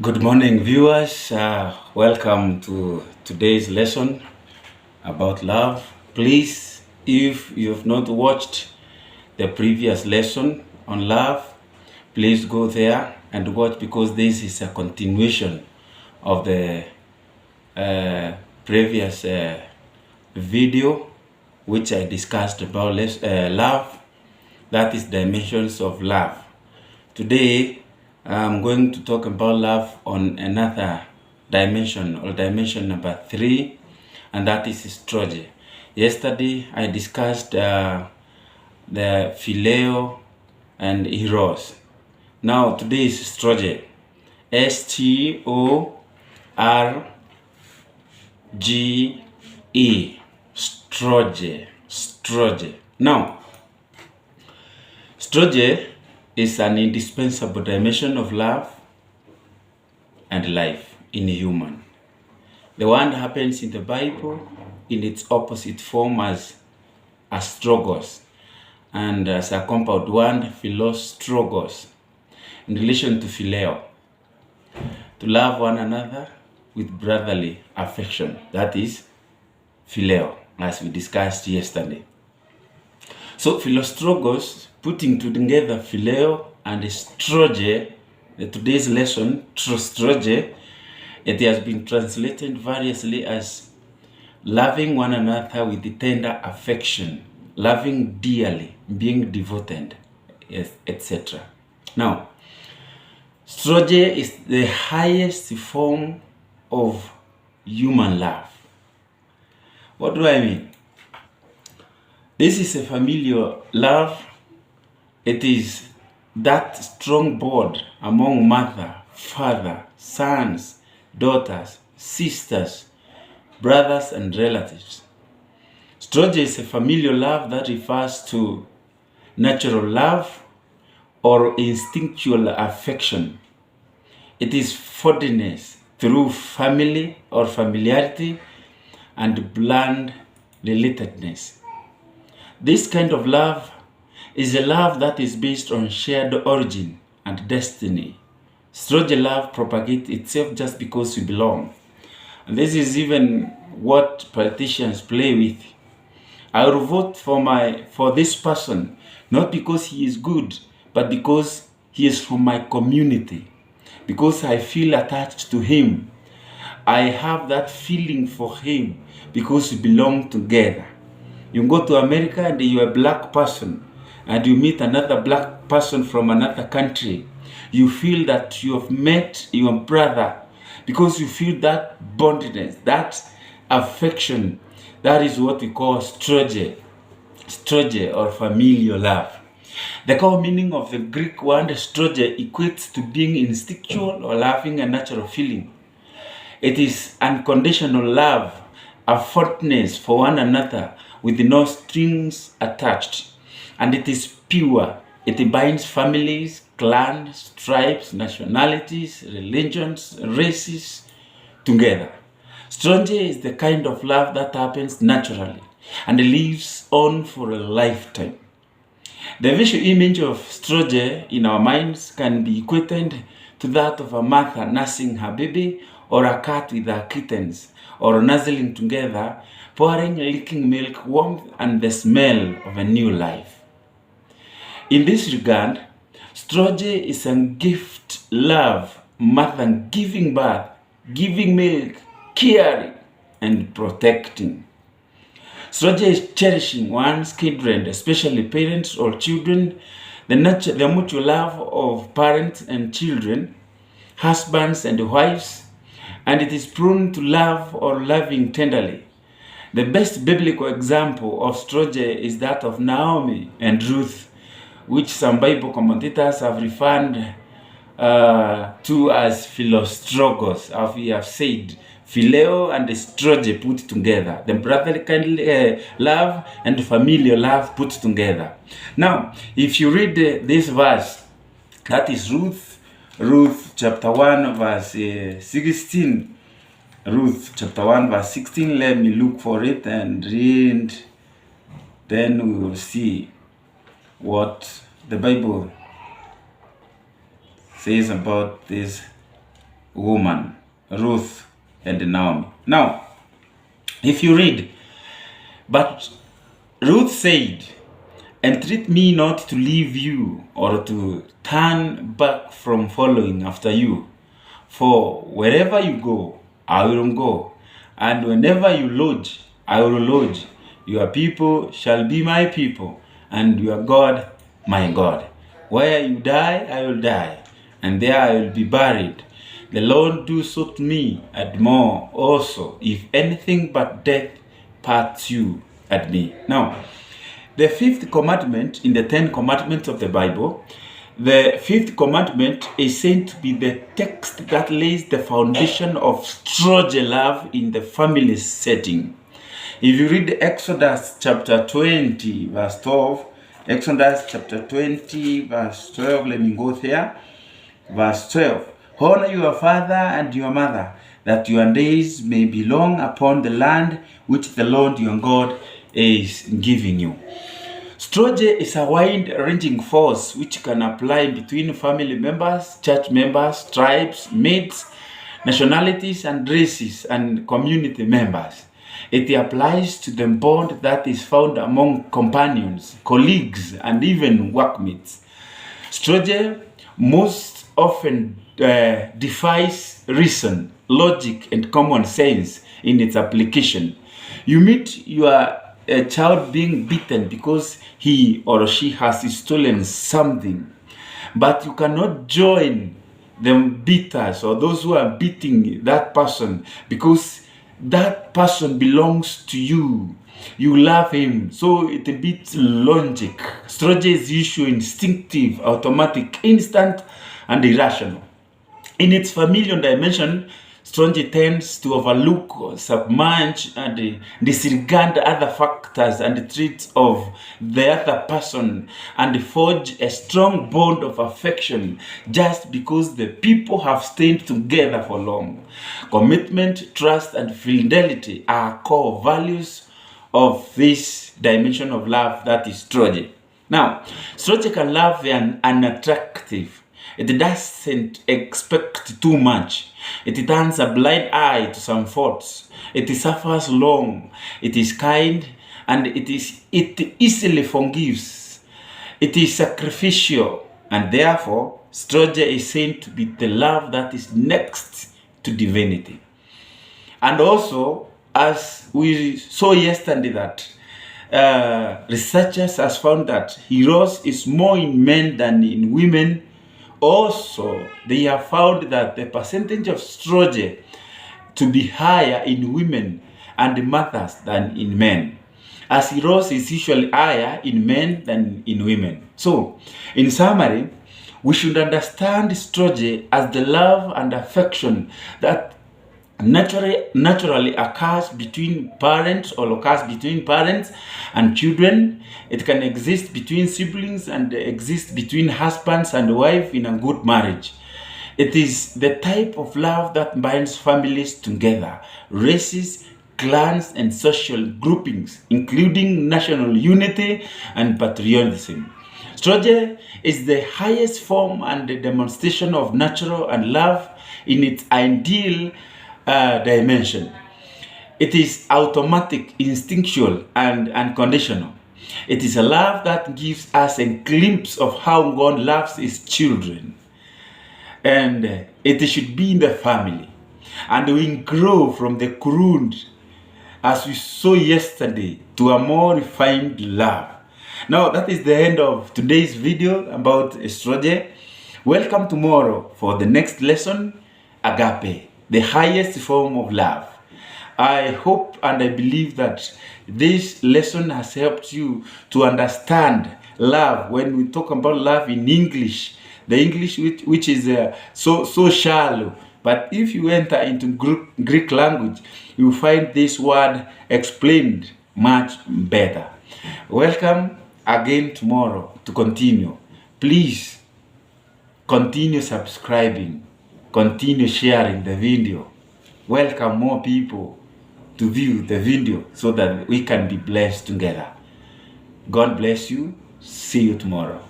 Good morning, viewers. Welcome to today's lesson about love. Please, if you have not watched the previous lesson on love, please go there and watch because this is a continuation of the previous video which I discussed about love, that is dimensions of love. Today, I'm going to talk about love on another dimension, or dimension number 3, and that is strorge. Yesterday, I discussed the phileo and eros. Now, today is strorge. S-T-O-R-G-E. Strorge. Strorge. Now, strorge is an indispensable dimension of love and life in a human. The one happens in the Bible in its opposite form as strogos, and as a compound one, philostrogos, in relation to phileo, to love one another with brotherly affection. That is phileo, as we discussed yesterday. So philostrogos, putting together phileo and strorge, today's lesson, strorge, it has been translated variously as loving one another with tender affection, loving dearly, being devoted, etc. Now, strorge is the highest form of human love. What do I mean? This is a familial love. It is that strong bond among mother, father, sons, daughters, sisters, brothers, and relatives. Strorge is a familial love that refers to natural love or instinctual affection. It is fondness through family or familiarity and blood relatedness. This kind of love is a love that is based on shared origin and destiny. Strorge love propagates itself just because we belong. And this is even what politicians play with. I will vote for this person, not because he is good, but because he is from my community. Because I feel attached to him. I have that feeling for him because we belong together. You go to America and you're a black person and you meet another black person from another country. You feel that you have met your brother because you feel that bondedness, that affection. That is what we call strorge or familial love. The core meaning of the Greek word strorge equates to being instinctual or loving a natural feeling. It is unconditional love, a fondness for one another with no strings attached. And it is pure. It binds families, clans, tribes, nationalities, religions, races together. Strorge is the kind of love that happens naturally and lives on for a lifetime. The visual image of strorge in our minds can be equated to that of a mother nursing her baby, or a cat with her kittens, or nuzzling together, pouring licking milk, warmth, and the smell of a new life. In this regard, strorge is a gift, love, mother giving birth, giving milk, caring, and protecting. Strorge is cherishing one's children, especially parents or children, the mutual love of parents and children, husbands and wives, and it is prone to love or loving tenderly. The best biblical example of strorge is that of Naomi and Ruth, which some Bible commentators have referred to as philostrogos, as we have said, phileo and strorge put together, the brotherly kind love and familial love put together. Now, if you read this verse, that is Ruth chapter 1 verse 16. Ruth chapter 1 verse 16. Let me look for it and read. Then we will see what the Bible says about this woman, Ruth and Naomi. Now, if you read, but Ruth said, entreat me not to leave you or to turn back from following after you. For wherever you go, I will go. And whenever you lodge, I will lodge. Your people shall be my people, and your God my God. Where you die, I will die, and there I will be buried. The Lord do so to me, and more also, if anything but death parts you at me. Now, the fifth commandment in the 10 commandments of the Bible, the fifth commandment is said to be the text that lays the foundation of strorge love in the family setting. If you read Exodus chapter 20, verse 12, Exodus chapter 20, verse 12, let me go there. Verse 12, honor your father and your mother, that your days may be long upon the land which the Lord your God is giving you. Strorge is a wide-ranging force which can apply between family members, church members, tribes, mates, nationalities and races, and community members. It applies to the bond that is found among companions, colleagues, and even workmates. Strorge most often defies reason, logic, and common sense in its application. You meet your child being beaten because he or she has stolen something, but you cannot join them beaters or those who are beating that person because that person belongs to you. You love him, so it beats logic. Strorge is usually instinctive, automatic, instant, and irrational. In its familial dimension, strorge tends to overlook, submerge, and disregard other factors and traits of the other person and forge a strong bond of affection just because the people have stayed together for long. Commitment, trust, and fidelity are core values of this dimension of love that is strorge. Now, strorge can love the unattractive. It doesn't expect too much. It turns a blind eye to some faults. It suffers long. It is kind, and it easily forgives. It is sacrificial, and therefore strorge is said to be the love that is next to divinity. And also, as we saw yesterday, that researchers has found that eros is more in men than in women. Also, they have found that the percentage of strorge to be higher in women and mothers than in men, as eros is usually higher in men than in women. So, in summary, we should understand strorge as the love and affection that naturally occurs between parents or occurs between parents and children. It can exist between siblings and exist between husbands and wife in a good marriage. It is the type of love that binds families together, races, clans, and social groupings, including national unity and patriotism. Strorge is the highest form and the demonstration of natural and love in its ideal dimension. It is automatic, instinctual, and unconditional. It is a love that gives us a glimpse of how God loves his children. And it should be in the family. And we grow from the crude, as we saw yesterday, to a more refined love. Now, that is the end of today's video about strorge. Welcome tomorrow for the next lesson, agape, the highest form of love. I hope and I believe that this lesson has helped you to understand love. When we talk about love in English, the English which is so shallow, but if you enter into Greek language, you will find this word explained much better. Welcome again tomorrow to continue. Please continue subscribing. Continue sharing the video. Welcome more people to view the video so that we can be blessed together. God bless you. See you tomorrow.